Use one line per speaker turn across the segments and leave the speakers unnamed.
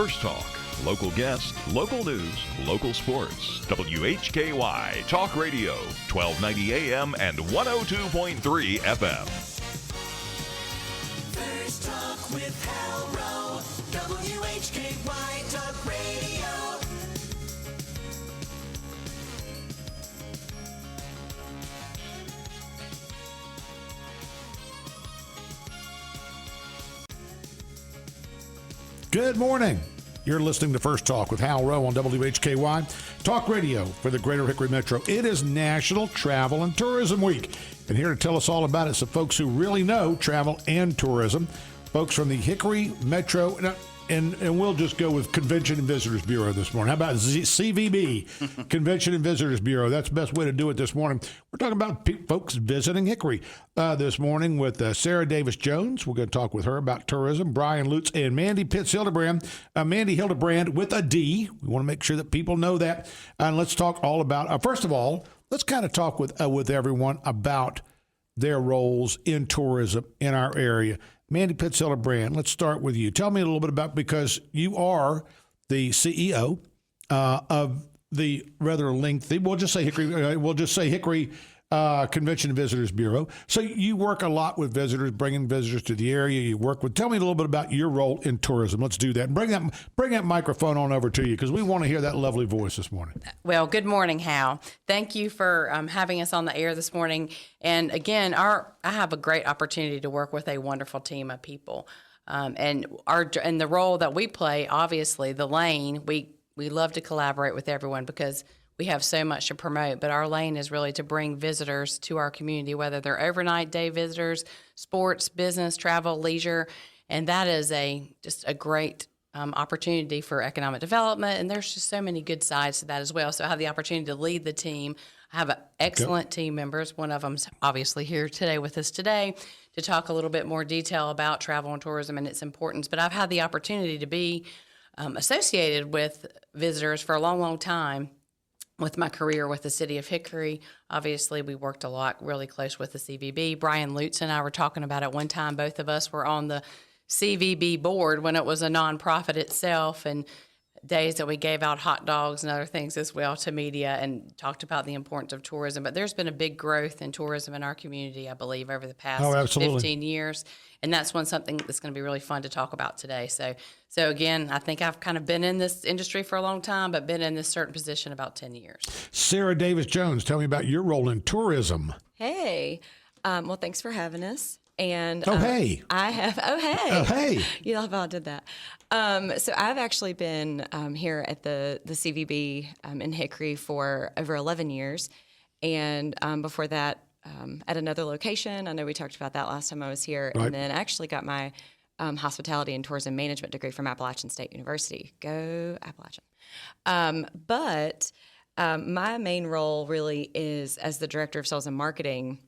First Talk. Local guests, local news, local sports. WHKY Talk Radio, 1290 AM and 102.3 FM.
First Talk with Hal Row, WHKY Talk Radio.
Good morning. You're listening to First Talk with Hal Row on WHKY Talk Radio for the Greater Hickory Metro. It is National Travel and Tourism Week. And here to tell us all about it, some folks who really know travel and tourism, folks from the Hickory Metro, and we'll just go with Convention and Visitors Bureau this morning. How about CVB, Convention and Visitors Bureau? That's the best way to do it this morning. We're talking about folks visiting Hickory this morning with Sarah Davis-Jones. We're going to talk with her about tourism, Brian Lutz, and Mandy Pitts Hildebrand. Mandy Hildebrand with a D. We want to make sure that people know that. And let's talk all about, first of all, let's kind of talk with everyone about their roles in tourism in our area. Mandy Pitts Hildebrand, let's start with you. Tell me a little bit about, because you are the CEO of the rather lengthy, we'll just say Hickory Convention and Visitors Bureau. So you work a lot with visitors, bringing visitors to the area. You work with. Tell me a little bit about your role in tourism. Let's do that. And bring that microphone on over to you, because we want to hear that lovely voice this morning.
Well, good morning, Hal. Thank you for having us on the air this morning. And again, I have a great opportunity to work with a wonderful team of people. And the role that we play, obviously, the lane, we love to collaborate with everyone because we have so much to promote, but our lane is really to bring visitors to our community, whether they're overnight day visitors, sports, business, travel, leisure, and that is just a great opportunity for economic development, and there's just so many good sides to that as well. So I have the opportunity to lead the team. I have excellent team members. One of them's obviously here today with us today to talk a little bit more detail about travel and tourism and its importance, but I've had the opportunity to be associated with visitors for a long, long time. With my career with the city of Hickory, obviously we worked a lot really close with the CVB. Brian Lutz and I were talking about it one time. Both of us were on the CVB board when it was a nonprofit itself, and days that we gave out hot dogs and other things as well to media and talked about the importance of tourism. But there's been a big growth in tourism in our community, I believe, over the past 15 years. And that's something that's going to be really fun to talk about today. So again, I think I've kind of been in this industry for a long time, but been in this certain position about 10 years.
Sarah Davis-Jones, tell me about your role in tourism.
Hey. Well, thanks for having us. And
hey.
I have,
hey.
You love how I did that. So I've actually been here at the CVB in Hickory for over 11 years. And before that, at another location. I know we talked about that last time I was here. Right. And then I actually got my hospitality and tourism management degree from Appalachian State University. Go Appalachian. But my main role really is, as the director of sales and marketing,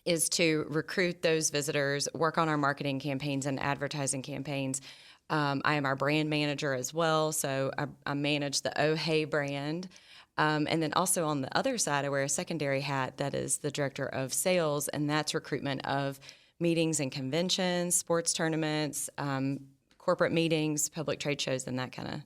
is to recruit those visitors, work on our marketing campaigns and advertising campaigns. I am our brand manager as well, so I manage the Oh Hey brand. And then also on the other side, I wear a secondary hat that is the director of sales, and that's recruitment of meetings and conventions, sports tournaments, corporate meetings, public trade shows, and that kind of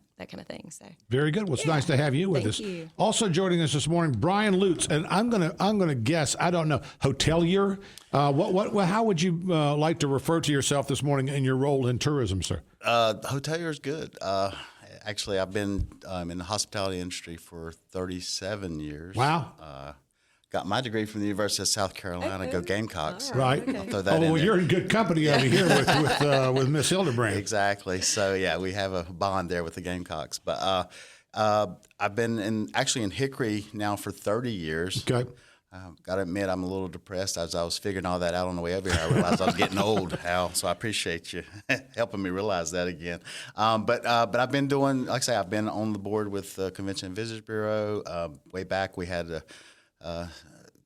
thing. So
very good. Well, it's nice to have you with us.
Thank you.
Also joining us this morning, Brian Lutz, and I'm gonna guess, I don't know, hotelier. How would you like to refer to yourself this morning in your role in tourism, sir?
Hotelier is good. Actually, I've been in the hospitality industry for 37 years.
Wow.
Got my degree from the University of South Carolina. Go Gamecocks.
Right.
Okay. I'll throw that in
well,
there.
You're in good company over here with Miss Hildebrand.
Exactly. So yeah, we have a bond there with the Gamecocks. But I've been in Hickory now for 30 years.
Okay.
Got to admit, I'm a little depressed. As I was figuring all that out on the way over here, I realized I was getting old, Hal. So I appreciate you helping me realize that again. But I've been doing, like I say, I've been on the board with the Convention and Visitors Bureau. Way back, we had the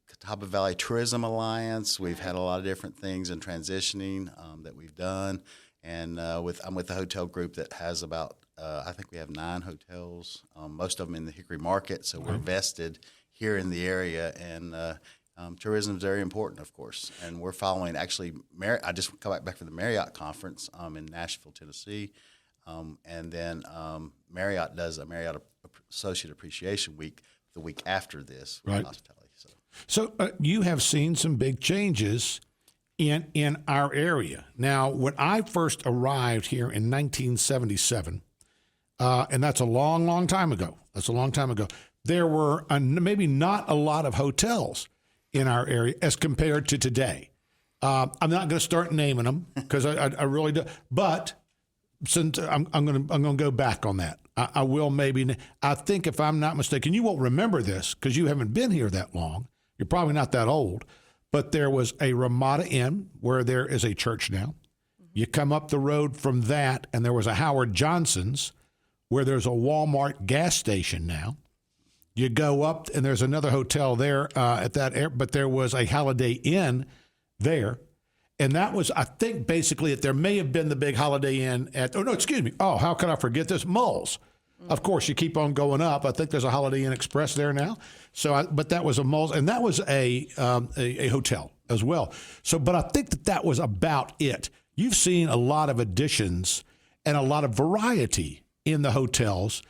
Catawba Valley Tourism Alliance. We've had a lot of different things in transitioning that we've done. And I'm with the hotel group that has about, I think we have 9 hotels, most of them in the Hickory market. So we're vested here in the area, and tourism is very important, of course. And we're following, actually, I just got back from the Marriott conference in Nashville, Tennessee. And then Marriott does a Marriott Associate Appreciation Week the week after this with
Right.
hospitality.
So you have seen some big changes in our area. Now, when I first arrived here in 1977, and that's a long, long time ago. There were maybe not a lot of hotels in our area as compared to today. I'm not going to start naming them because I really do. But since I'm going to go back on that, I will maybe. I think if I'm not mistaken, you won't remember this because you haven't been here that long. You're probably not that old. But there was a Ramada Inn where there is a church now. You come up the road from that, and there was a Howard Johnson's where there's a Walmart gas station now. You go up, and there's another hotel there at that but there was a Holiday Inn there. And that was, I think, basically there may have been the big Holiday Inn how could I forget this? Mulls. Of course, you keep on going up. I think there's a Holiday Inn Express there now. But that was a Mulls, and that was a hotel as well. But I think that was about it. You've seen a lot of additions and a lot of variety in the hotels,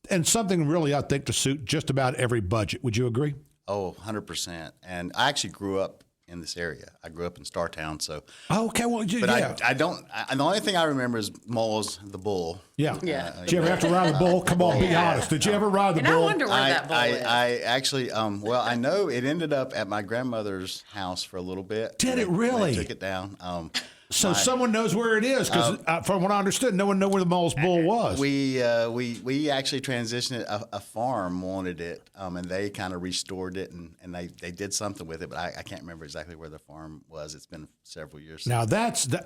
and something really, I think, to suit just about every budget. Would you agree?
Oh, 100%. And I actually grew up in this area. I grew up in Startown, so.
Oh, okay, well,
But I don't. The only thing I remember is Moles, the bull.
Yeah.
Yeah.
Did you ever have to ride the bull? Come on, be honest. Did you ever ride the
And I
bull?
wonder where that bull is.
I actually, I know it ended up at my grandmother's house for a little bit.
Did it
When
really?
they took it down.
So someone knows where it is, because from what I understood, no one knew where the Moles Bull was.
We actually transitioned it. A farm wanted it, and they kind of restored it, and they did something with it, but I can't remember exactly where the farm was. It's been several years.
Now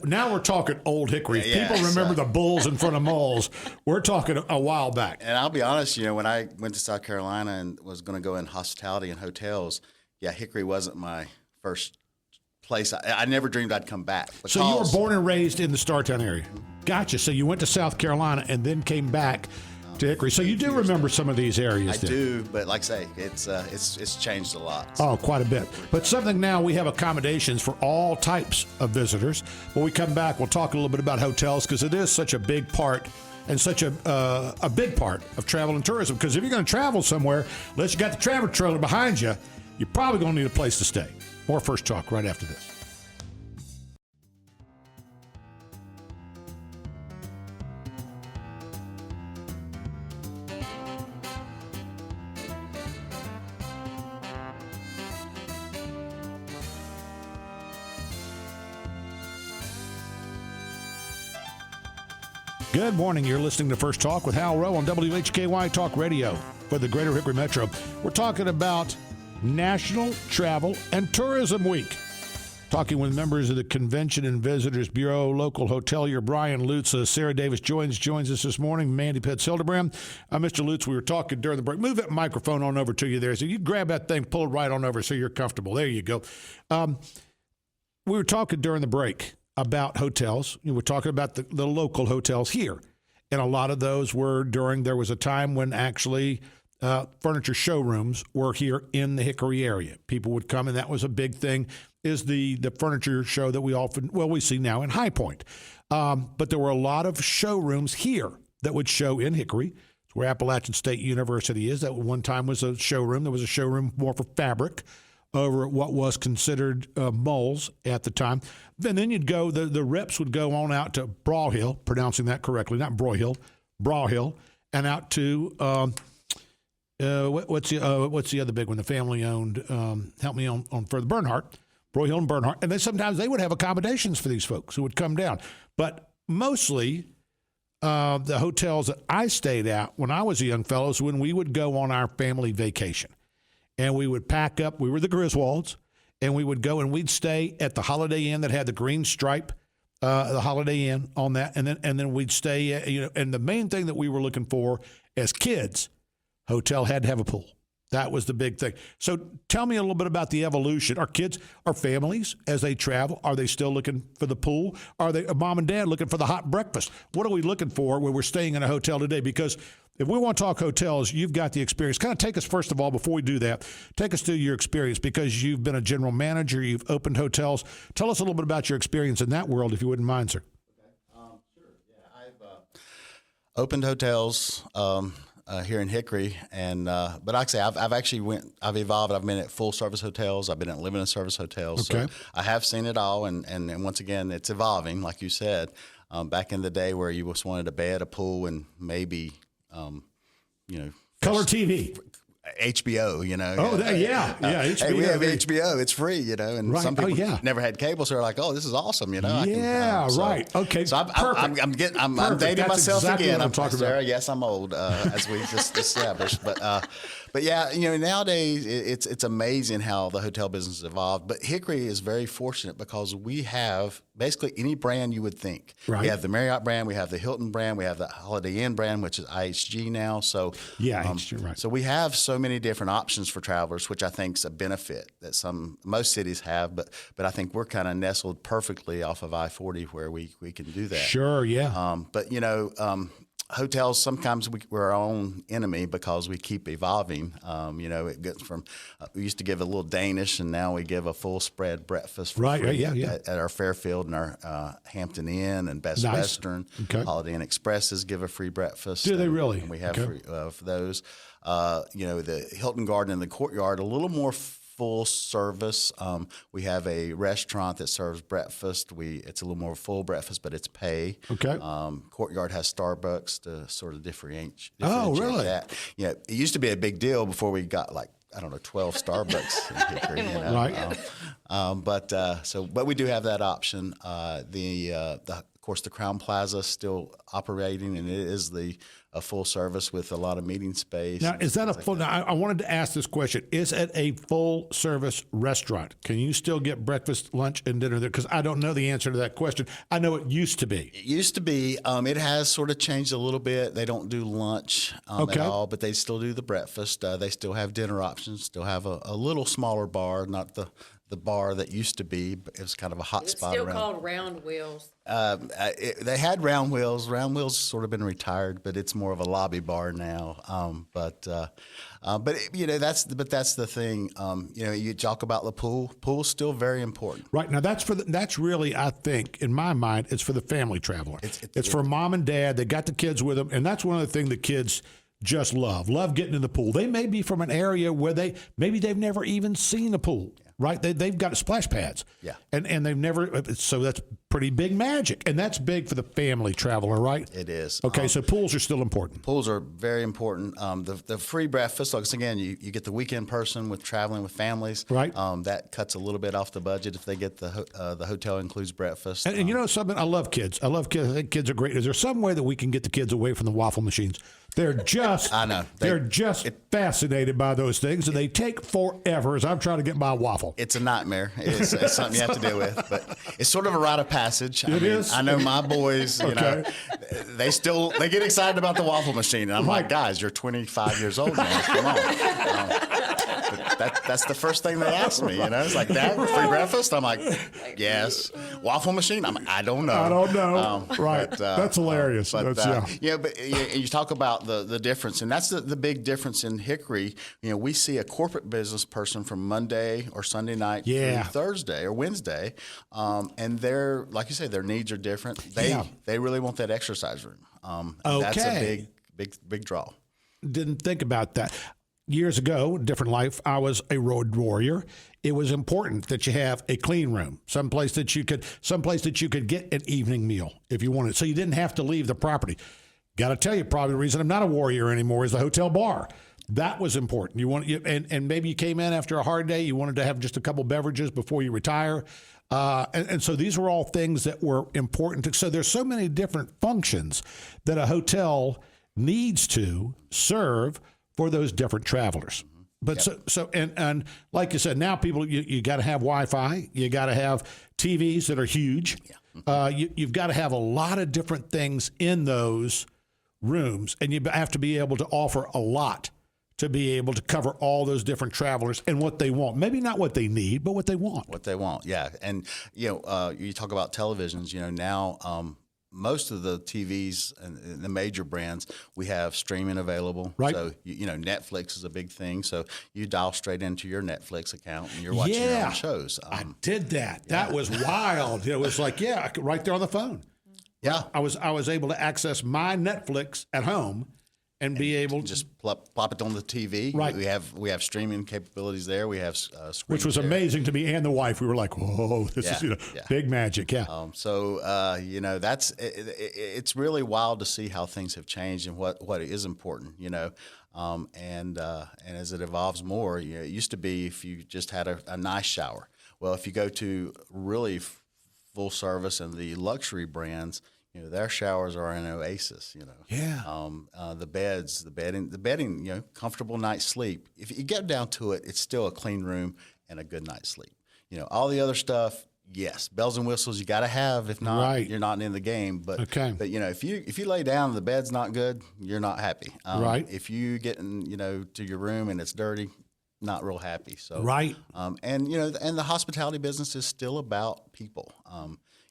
now we're talking Old Hickory.
Yeah,
People remember the bulls in front of Moles. We're talking a while back.
And I'll be honest, when I went to South Carolina and was going to go in hospitality and hotels, Hickory wasn't my first place. I never dreamed I'd come back.
So you were born and raised in the Startown area. Gotcha. So you went to South Carolina and then came back to Hickory. So you do remember some of these areas.
I do, but like I say, it's changed a lot.
Oh, quite a bit. But something now, we have accommodations for all types of visitors. When we come back, we'll talk a little bit about hotels, because it is such a big part and such a big part of travel and tourism. Because if you're going to travel somewhere, unless you got the travel trailer behind you, you're probably going to need a place to stay. More First Talk right after this. Good morning. You're listening to First Talk with Hal Row on WHKY Talk Radio for the Greater Hickory Metro. We're talking about National Travel and Tourism Week. Talking with members of the Convention and Visitors Bureau, local hotelier Brian Lutz. Sarah Davis joins us this morning. Mandy Pitts Hildebrand. Mr. Lutz, we were talking during the break. Move that microphone on over to you there. So you grab that thing, pull it right on over so you're comfortable. There you go. We were talking during the break about hotels. We were talking about the local hotels here. And a lot of those were there was a time when actually furniture showrooms were here in the Hickory area. People would come, and that was a big thing, is the furniture show that we see now in High Point. But there were a lot of showrooms here that would show in Hickory. It's where Appalachian State University is. That one time was a showroom. There was a showroom more for fabric over at what was considered Moles at the time. And then you'd go, the reps would go on out to Braw Hill, pronouncing that correctly, not Broy Hill, Braw Hill, and out to, what's the other big one, the family owned, help me on for the Bernhardt, Broy Hill and Bernhardt. And then sometimes they would have accommodations for these folks who would come down. But mostly the hotels that I stayed at when I was a young fellow is when we would go on our family vacation. And we would pack up. We were the Griswolds, and we would go and we'd stay at the Holiday Inn that had the green stripe, the Holiday Inn on that, and then we'd stay. And the main thing that we were looking for as kids, hotel had to have a pool. That was the big thing. So tell me a little bit about the evolution. Our kids, our families, as they travel, are they still looking for the pool? Are they, mom and dad, looking for the hot breakfast? What are we looking for when we're staying in a hotel today? Because if we want to talk hotels, you've got the experience. Kind of take us, first of all, before we do that, take us through your experience, because you've been a general manager, you've opened hotels. Tell us a little bit about your experience in that world, if you wouldn't mind, sir.
Sure. Yeah, Opened hotels here in Hickory, and but like I say, I've evolved. I've been at full service hotels. I've been at limited service hotels.
Okay.
So I have seen it all, and once again, it's evolving, like you said. Back in the day, where you just wanted a bed, a pool, and maybe
Color TV.
HBO,
Oh, yeah, HBO.
Hey, we have HBO. It's free, and
Right.
some people
yeah.
never had cable, so they're like, "Oh, this is awesome,"
Yeah, right. Okay,
So I'm
perfect.
I'm dating
That's
myself
exactly
again.
what I'm talking
Sarah,
about.
yes, I'm old, as we just established, but yeah, nowadays it's amazing how the hotel business has evolved. But Hickory is very fortunate because we have basically any brand you would think.
Right.
We have the Marriott brand, we have the Hilton brand, we have the Holiday Inn brand, which is IHG now. So
Yeah, IHG, right.
So we have so many different options for travelers, which I think is a benefit that most cities have. But I think we're kind of nestled perfectly off of I-40 where we can do that.
Sure, yeah.
But hotels, sometimes we're our own enemy because we keep evolving. It gets from we used to give a little Danish, and now we give a full spread breakfast for
Right,
free
yeah.
at our Fairfield and our Hampton Inn and Best
Nice.
Western.
Okay.
Holiday Inn Expresses give a free breakfast.
Do they
and-
really?
And we have
Okay.
free, for those. The Hilton Garden and the Courtyard, a little more full service. We have a restaurant that serves breakfast. It's a little more full breakfast, but it's pay.
Okay.
Courtyard has Starbucks to sort of differentiate
really?
that. It used to be a big deal before we got 12 Starbucks in Hickory.
Right.
But we do have that option. Of course, the Crown Plaza is still operating, and it is a full service with a lot of meeting space.
Now, is that a full? Now, I wanted to ask this question: is it a full service restaurant? Can you still get breakfast, lunch, and dinner there? Because I don't know the answer to that question. I know it used to be.
It used to be. It has sort of changed a little bit. They don't do lunch
Okay.
at all, but they still do the breakfast. They still have dinner options. Still have a little smaller bar, not the bar that used to be. But it was kind of a hot
It's
spot
still
around.
called Round Wheels.
They had Round Wheels. Round Wheels sort of been retired, but it's more of a lobby bar now. But that's the thing. You talk about the pool. Pool's still very important.
Right now, that's really, I think, in my mind, it's for the family traveler. It's for mom and dad. They got the kids with them, and that's one of the things the kids just love getting in the pool. They may be from an area where maybe they've never even seen a pool. Right, they've got splash pads, and they've never. So that's pretty big magic, and that's big for the family traveler, right?
It is.
Okay, so pools are still important.
Pools are very important. The free breakfast, like again, you get the weekend person with traveling with families,
Right.
That cuts a little bit off the budget if they get the hotel includes breakfast.
And you know something? I love kids. I think kids are great. Is there some way that we can get the kids away from the waffle machines? They're just,
I know.
They're just fascinated by those things, and they take forever as I'm trying to get my waffle.
It's a nightmare. It's something you have to deal with, but it's sort of a rite of passage.
It is?
I know my boys.
Okay.
They get excited about the waffle machine, and I'm like, guys, you're 25 years old now. Come on. But that's the first thing they ask me. It's like, Dad, free breakfast. I'm like, yes. Waffle machine. I'm like, I don't know.
I don't know. Right. That's hilarious.
But you talk about the difference, and that's the big difference in Hickory. We see a corporate business person from Monday or Sunday night through Thursday or Wednesday, and like you say, their needs are different. They really want that exercise room. That's a big draw.
Didn't think about that. Years ago, different life, I was a road warrior. It was important that you have a clean room, someplace that you could get an evening meal if you wanted, so you didn't have to leave the property. Got to tell you, probably the reason I'm not a warrior anymore is the hotel bar. That was important. And maybe you came in after a hard day. You wanted to have just a couple beverages before you retire. And so these were all things that were important. So there's so many different functions that a hotel needs to serve for those different travelers. But and like you said, now people, you got to have Wi-Fi. You got to have TVs that are huge. You've got to have a lot of different things in those rooms, and you have to be able to offer a lot to be able to cover all those different travelers and what they want. Maybe not what they need, but what they want.
What they want, yeah. And you talk about televisions. Now most of the TVs and the major brands, we have streaming available.
Right.
So Netflix is a big thing. So you dial straight into your Netflix account and you're watching your own shows.
I did that. That was wild. It was like right there on the phone.
Yeah.
I was able to access my Netflix at home and be able to
Just plop it on the TV.
Right.
We have streaming capabilities there. We have screen
which was
share.
amazing to me and the wife. We were like, "Whoa, this is big magic." Yeah.
That's it's really wild to see how things have changed and what is important. And as it evolves more, it used to be if you just had a nice shower. Well, if you go to really full service and the luxury brands, their showers are an oasis.
Yeah.
The bedding, comfortable night's sleep. If you get down to it, it's still a clean room and a good night's sleep. All the other stuff, yes, bells and whistles you got to have. If not,
Right.
you're not in the game. But
Okay.
But if you lay down and the bed's not good, you're not happy.
Right.
If you get to your room and it's dirty, not real happy. So
Right.
And the hospitality business is still about people.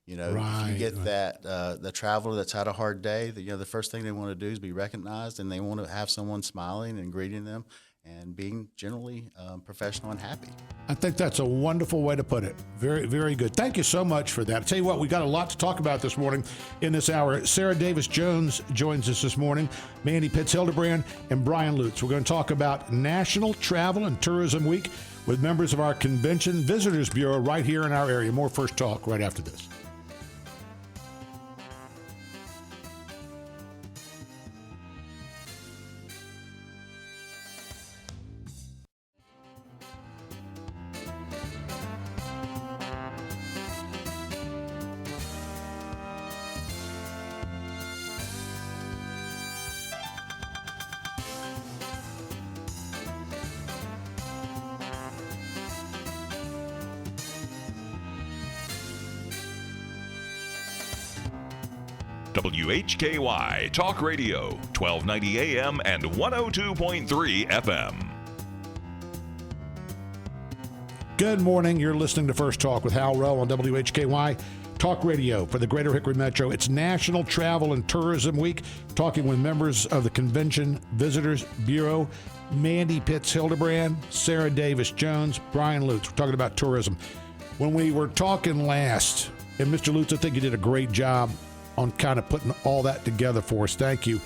If you get that the traveler that's had a hard day, the first thing they want to do is be recognized, and they want to have someone smiling and greeting them and being generally professional and happy.
I think that's a wonderful way to put it. Very, very good. Thank you so much for that. I tell you what, we got a lot to talk about this morning in this hour. Sarah Davis-Jones joins us this morning, Mandy Pitts Hildebrand, and Brian Lutz. We're going to talk about National Travel and Tourism Week with members of our Convention Visitors Bureau right here in our area. More First Talk right after this.
WHKY Talk Radio, 1290 AM and 102.3 FM.
Good morning. You're listening to First Talk with Hal Row on WHKY Talk Radio for the Greater Hickory Metro. It's National Travel and Tourism Week, talking with members of the Convention Visitors Bureau, Mandy Pitts Hildebrand, Sarah Davis-Jones, Brian Lutz. We're talking about tourism. When we were talking last, and Mr. Lutz, I think you did a great job on kind of putting all that together for us. Thank you.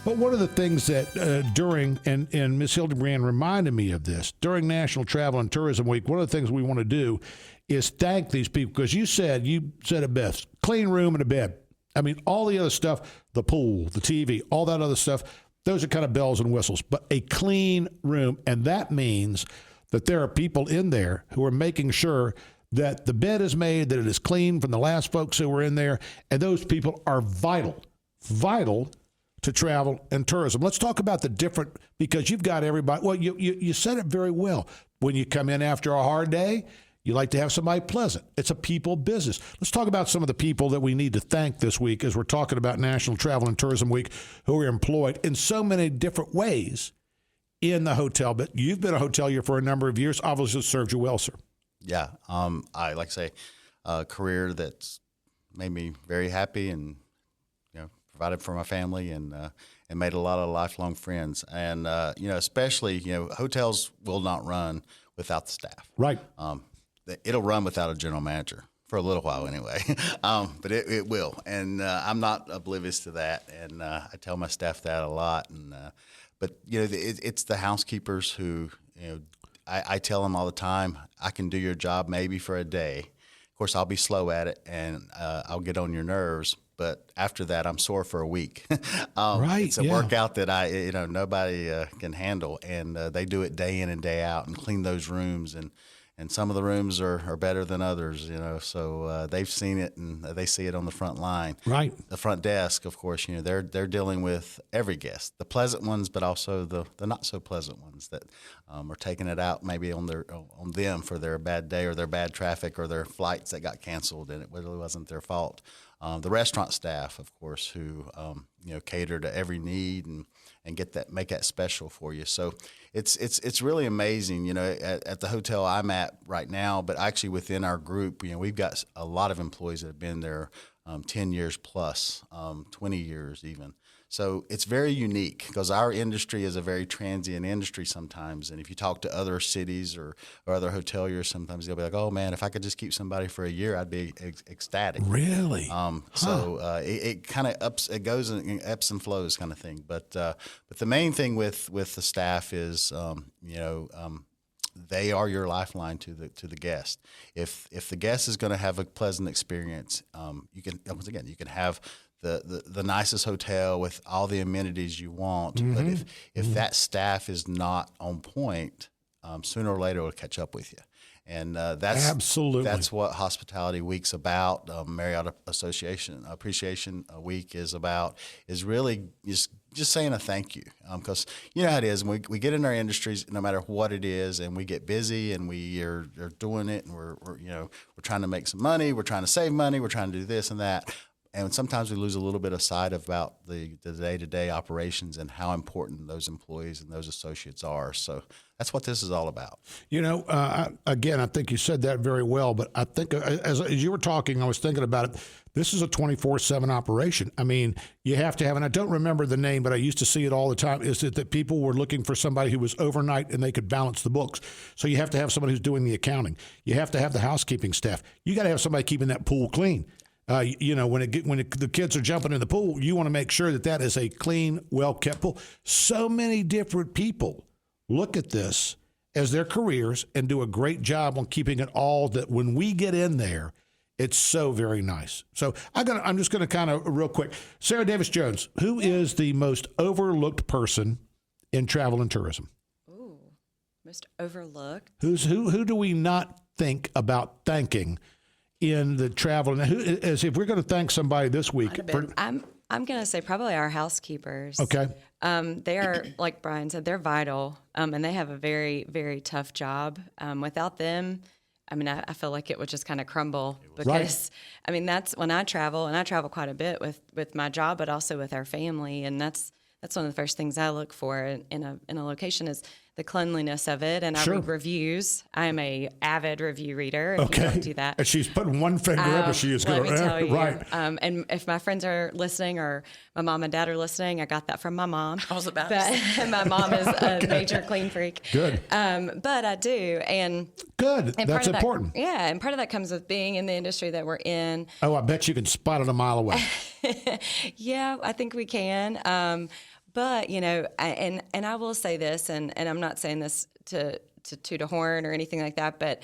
But one of the things that during, and Ms. Hildebrand reminded me of this, during National Travel and Tourism Week, one of the things we want to do is thank these people, because you said it best, clean room and a bed. I mean, all the other stuff, the pool, the TV, all that other stuff, those are kind of bells and whistles, but a clean room. And that means that there are people in there who are making sure that the bed is made, that it is clean from the last folks who were in there, and those people are vital to travel and tourism. Let's talk about the different, because you've got everybody, well, you said it very well. When you come in after a hard day, you like to have somebody pleasant. It's a people business. Let's talk about some of the people that we need to thank this week as we're talking about National Travel and Tourism Week, who are employed in so many different ways in the hotel. But you've been a hotelier for a number of years, obviously served you well, sir.
Yeah, I like to say a career that's made me very happy, and provided for my family, and made a lot of lifelong friends. And especially hotels will not run without the staff.
Right.
It'll run without a general manager for a little while anyway, but it will. And I'm not oblivious to that, and I tell my staff that a lot. And but it's the housekeepers who I tell them all the time, I can do your job maybe for a day. Of course, I'll be slow at it, and I'll get on your nerves. But after that, I'm sore for a week.
Right,
it's a workout that nobody can handle, and they do it day in and day out and clean those rooms. And some of the rooms are better than others, So they've seen it, and they see it on the front line.
Right.
The front desk, of course, they're dealing with every guest, the pleasant ones, but also the not so pleasant ones that are taking it out maybe on them for their bad day or their bad traffic or their flights that got canceled, and it really wasn't their fault. The restaurant staff, of course, who cater to every need and make that special for you. So it's really amazing, at the hotel I'm at right now, but actually within our group, we've got a lot of employees that have been there 10 years plus, 20 years even. So it's very unique because our industry is a very transient industry sometimes. And if you talk to other cities or other hoteliers, sometimes they'll be like, "Oh man, if I could just keep somebody for a year, I'd be ecstatic."
Really?
So it kind of it goes in ebbs and flows kind of thing. But the main thing with the staff is, they are your lifeline to the guest. If the guest is going to have a pleasant experience, you can have the nicest hotel with all the amenities you want. But if that staff is not on point, sooner or later it'll catch up with you. And that's what Hospitality Week's about. Marriott Association Appreciation Week is about. Is really just saying a thank you, because you know how it is. We get in our industries, no matter what it is, and we get busy, and we are doing it, and we're trying to make some money, we're trying to save money, we're trying to do this and that. And sometimes we lose a little bit of sight about the day-to-day operations and how important those employees and those associates are. So that's what this is all about.
Again, I think you said that very well, but I think as you were talking, I was thinking about it. This is a 24/7 operation. I mean, you have to have, and I don't remember the name, but I used to see it all the time, is that people were looking for somebody who was overnight and they could balance the books. So you have to have somebody who's doing the accounting. You have to have the housekeeping staff. You got to have somebody keeping that pool clean. When the kids are jumping in the pool, you want to make sure that is a clean, well-kept pool. So many different people look at this as their careers and do a great job on keeping it all that when we get in there, it's so very nice. So I'm just going to kind of real quick. Sarah Davis Jones, who is the most overlooked person in travel and tourism?
Ooh, most overlooked.
Who do we not think about thanking in the travel? And as if we're going to thank somebody this week?
I'm going to say probably our housekeepers.
Okay.
They are, like Brian said, they're vital, and they have a very, very tough job. Without them, I mean, I feel like it would just kind of crumble because, right. I mean, that's when I travel, and I travel quite a bit with my job, but also with our family, and that's one of the first things I look for in a location is the cleanliness of it. And I read reviews. I'm a avid review reader. If you don't do that.
And she's putting one finger up and she is going
to tell you.
Right.
And if my friends are listening or my mom and dad are listening, I got that from my mom.
I was about to say.
My mom is a major clean freak.
Good.
But I do. And
good. That's important.
And part of that comes with being in the industry that we're in.
Oh, I bet you can spot it a mile away.
Yeah, I think we can. But, and I will say this, and I'm not saying this to toot a horn or anything like that, but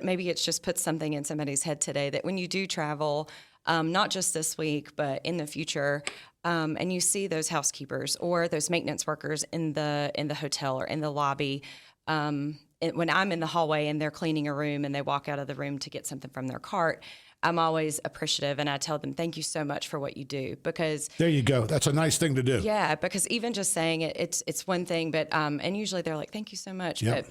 maybe it's just put something in somebody's head today that when you do travel, not just this week, but in the future, and you see those housekeepers or those maintenance workers in the hotel or in the lobby, when I'm in the hallway and they're cleaning a room and they walk out of the room to get something from their cart, I'm always appreciative, and I tell them, thank you so much for what you do, because...
There you go. That's a nice thing to do.
Yeah, because even just saying it, it's one thing, but and usually they're like, thank you so much.
Yep.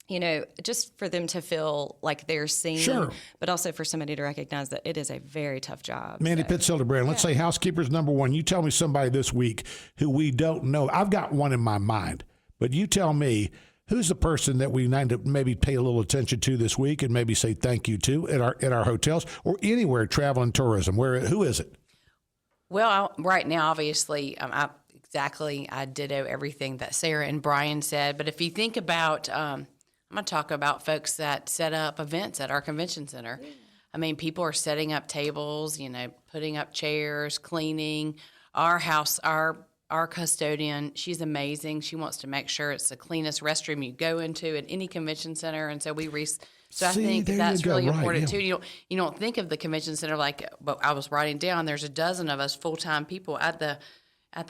But, just for them to feel like they're seen,
sure.
But also for somebody to recognize that it is a very tough job.
Mandy Pitts Hildebrand, let's say housekeeper's number one. You tell me somebody this week who we don't know. I've got one in my mind, but you tell me, who's the person that we need to maybe pay a little attention to this week and maybe say thank you to at our hotels or anywhere travel and tourism? Who is it?
Well, right now, obviously, I ditto everything that Sarah and Brian said. But if you think about, I'm going to talk about folks that set up events at our convention center. I mean, people are setting up tables, putting up chairs, cleaning. Our custodian, she's amazing. She wants to make sure it's the cleanest restroom you go into at any convention center, and so I think that's really important too. You don't think of the convention center but I was writing down. There's a dozen of us full-time people at the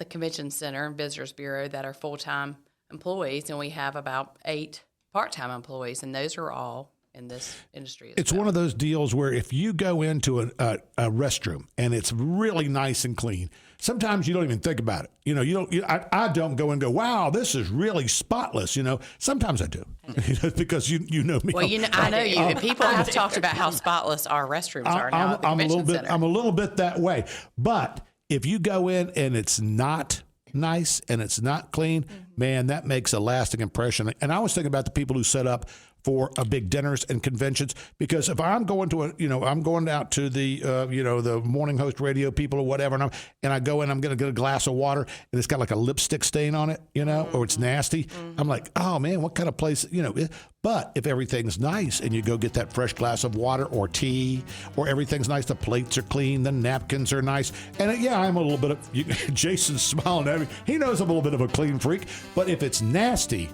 convention center and visitors bureau that are full-time employees, and we have about 8 part-time employees, and those are all in this industry.
It's one of those deals where if you go into a restroom and it's really nice and clean, sometimes you don't even think about it. I don't go and go, wow, this is really spotless. Sometimes I do, because you know me.
Well, I know you. People have talked about how spotless our restrooms are now at the convention center.
I'm a little bit that way. But if you go in and it's not nice and it's not clean, man, that makes a lasting impression. And I was thinking about the people who set up for big dinners and conventions, because if I'm going to I'm going out to the the morning host radio people or whatever, and I go in, I'm going to get a glass of water and it's got like a lipstick stain on it, or it's nasty. I'm like, oh man, what kind of place, But if everything's nice and you go get that fresh glass of water or tea, or everything's nice, the plates are clean, the napkins are nice, and I'm a little bit of Jason's smiling at me. He knows I'm a little bit of a clean freak, but if it's nasty,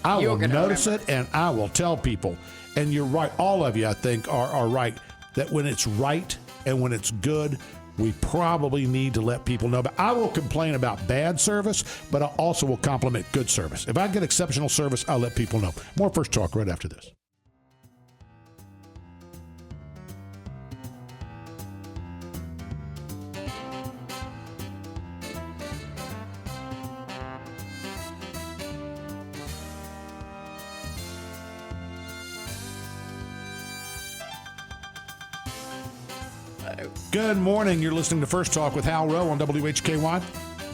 I will notice it, and I will tell people. And you're right. All of you, I think, are right that when it's right and when it's good, we probably need to let people know. But I will complain about bad service, but I also will compliment good service. If I get exceptional service, I'll let people know. More First Talk right after this. Good morning. You're listening to First Talk with Hal Row on WHKY,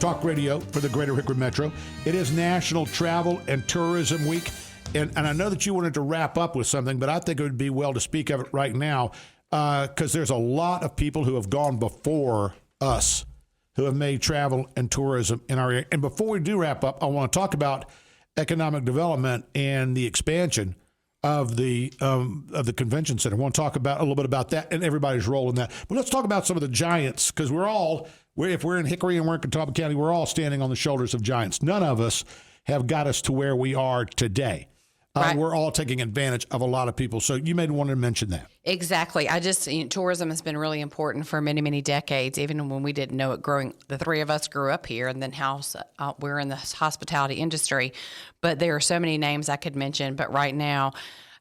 talk radio for the greater Hickory Metro. It is National Travel and Tourism Week, and I know that you wanted to wrap up with something, but I think it would be well to speak of it right now, because there's a lot of people who have gone before us who have made travel and tourism in our area. And before we do wrap up, I want to talk about economic development and the expansion of the convention center. I want to talk about a little bit about that and everybody's role in that. But let's talk about some of the giants, because if we're in Hickory and we're in Catawba County, we're all standing on the shoulders of giants. None of us have got us to where we are today. Right. We're all taking advantage of a lot of people. So you may want to mention that. Exactly.
Tourism has been really important for many, many decades, even when we didn't know it growing. The three of us grew up here, and then we're in the hospitality industry. But there are so many names I could mention. But right now,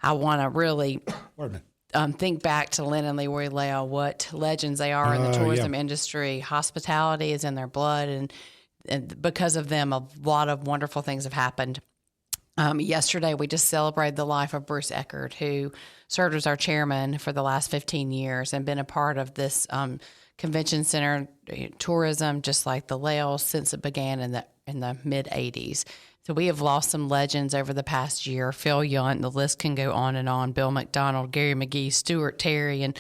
I want to really think back to Lynn and Leroy Leo, what legends they are in the tourism industry. Hospitality is in their blood, and because of them, a lot of wonderful things have happened. Yesterday, we just celebrated the life of Bruce Eckert, who served as our chairman for the last 15 years and been a part of this convention center tourism, just like the Laos, since it began in the mid 80s. So we have lost some legends over the past year. Phil Yunt, the list can go on and on. Bill McDonald, Gary McGee, Stuart Terry, and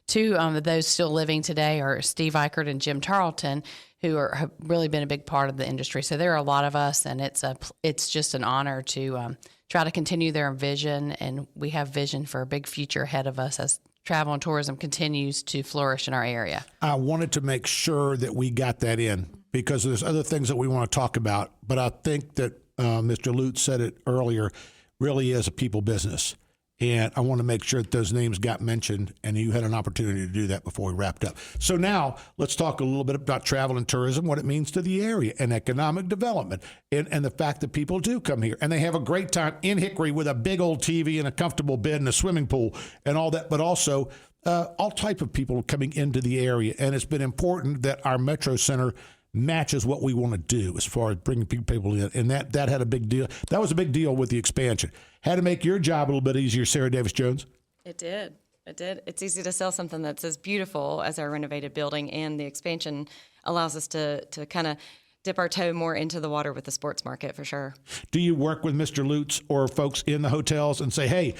two of those still living today are Steve Eichert and Jim Tarleton, who have really been a big part of the industry. So there are a lot of us, and it's just an honor to try to continue their vision, and we have vision for a big future ahead of us as travel and tourism continues to flourish in our area. I wanted to make sure that we got that in, because there's other things that we want to talk about, but I think that Mr. Lutz said it earlier, really is a people business. And I want to make sure that those names got mentioned, and you had an opportunity to do that before we wrapped up. So now let's talk a little bit about travel and tourism, what it means to the area, and economic development, and the fact that people do come here. And they have a great time in Hickory with a big old TV and a comfortable bed and a swimming pool and all that, but also all type of people coming into the area. And it's been important that our Metro Center matches what we want to do as far as bringing people in. And that had a big deal. That was a big deal with the expansion. Had to make your job a little bit easier, Sarah Davis-Jones.
It did. It's easy to sell something that's as beautiful as our renovated building, and the expansion allows us to kind of dip our toe more into the water with the sports market, for sure. Do you work with Mr. Lutz or folks in the hotels and say, hey,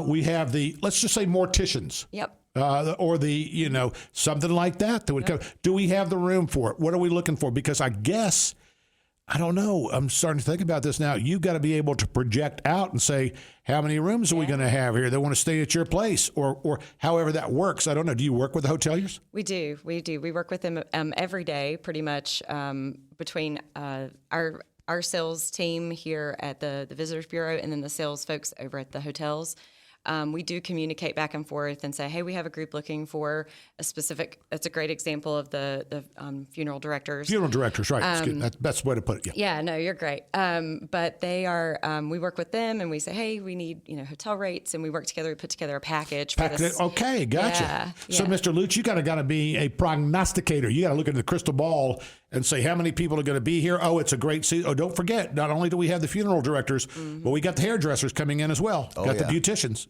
we have let's just say morticians. Yep. Or something like that would come. Do we have the room for it? What are we looking for? Because I guess, I don't know, I'm starting to think about this now. You've got to be able to project out and say, how many rooms are we going to have here? They want to stay at your place, or however that works. I don't know. Do you work with the hoteliers? We do. We work with them every day, pretty much, between our sales team here at the Visitors Bureau and then the sales folks over at the hotels. We do communicate back and forth and say, hey, we have a group looking for a specific, that's a great example of the funeral directors. Funeral directors, right. That's the best way to put it, yeah. Yeah, no, you're great. But they are, we work with them and we say, hey, we need, hotel rates, and we work together, we put together a package for this. Okay, gotcha. Yeah. So, Mr. Lutz, you got to be a prognosticator. You got to look into the crystal ball
and say how many people are going to be here. Oh, it's a great season. Oh, don't forget, not only do we have the funeral directors, but we got the hairdressers coming in as well. Got the beauticians.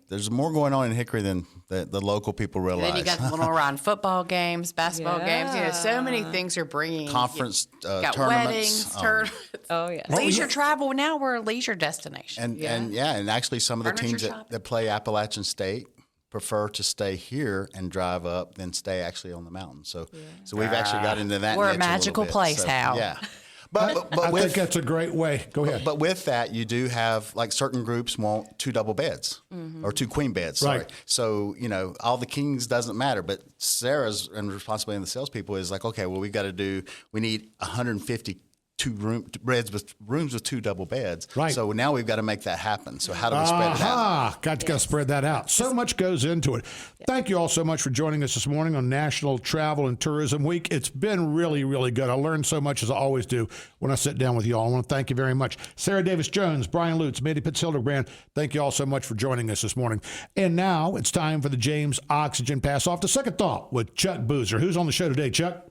There's more going on in Hickory than the local people realize.
And then you got the little around football games, basketball games. You know, so many things are bringing.
Conference
got
tournaments.
Weddings, tournaments.
Oh, yeah.
Leisure travel. Now we're a leisure destination.
And actually some of the
Furniture
teams
shopping.
that play Appalachian State prefer to stay here and drive up than stay actually on the mountain. So we've actually got into that.
We're a
niche little
magical
bit.
place,
So,
Hal.
Yeah. But
I
with,
think that's a great way. Go ahead.
But with that, you do have, like, certain groups want 2 double beds or 2 queen beds. Sorry.
Right.
So, you know, all the kings doesn't matter. But Sarah's and responsibility in the salespeople is like, okay, well, we need 150 rooms with 2 double beds.
Right.
So now we've got to make that happen. So how do we spread it out?
Got to spread that out. So much goes into it. Thank you all so much for joining us this morning on National Travel and Tourism Week. It's been really, really good. I learned so much, as I always do when I sit down with you all. I want to thank you very much. Sarah Davis-Jones, Brian Lutz, Mandy Pitts Hildebrand, thank you all so much for joining us this morning. And now it's time for the James Oxygen Pass Off to Second Thought with Chuck Boozer. Who's on the show today, Chuck?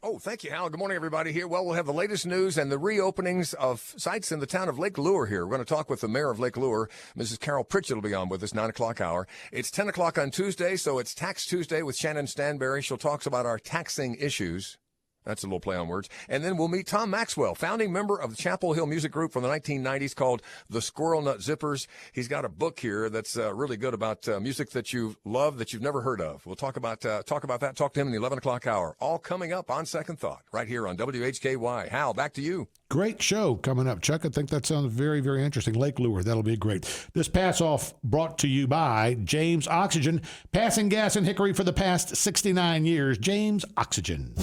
Oh, thank you, Hal. Good morning, everybody here. Well, we'll have the latest news and the reopenings of sites in the town of Lake Lure here. We're going to talk with the mayor of Lake Lure. Mrs. Carol Pritchett will be on with us, 9 o'clock hour. It's 10 o'clock on Tuesday, so it's Tax Tuesday with Shannon Stanberry. She'll talk about our taxing issues. That's a little play on words. And then we'll meet Tom Maxwell, founding member of the Chapel Hill Music Group from the 1990s called the Squirrel Nut Zippers. He's got a book here that's really good about music that you love that you've never heard of. We'll talk about that. Talk to him in the 11 o'clock hour. All coming up on Second Thought right here on WHKY. Hal, back to you.
Great show coming up, Chuck. I think that sounds very, very interesting. Lake Lure, that'll be great. This pass-off brought to you by James Oxygen, passing gas in Hickory for the past 69 years. James Oxygen.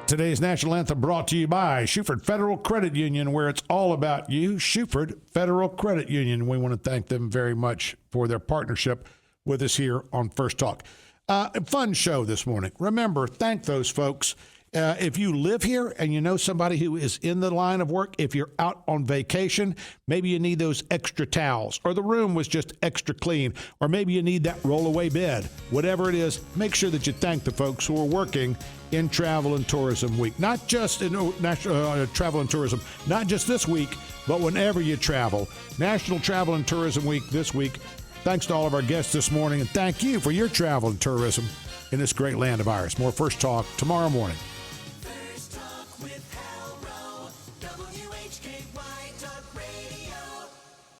Today's national anthem brought to you by Shuford Federal Credit Union, where it's all about you. Shuford Federal Credit Union. We want to thank them very much for their partnership with us here on First Talk. Fun show this morning. Remember, thank those folks. If you live here and you know somebody who is in the line of work, if you're out on vacation, maybe you need those extra towels, or the room was just extra clean, or maybe you need that rollaway bed. Whatever it is, make sure that you thank the folks who are working in Travel and Tourism Week. Not just in Travel and Tourism, not just this week, but whenever you travel. National Travel and Tourism Week this week. Thanks to all of our guests this morning, and thank you for your travel and tourism in this great land of ours. More First Talk tomorrow morning.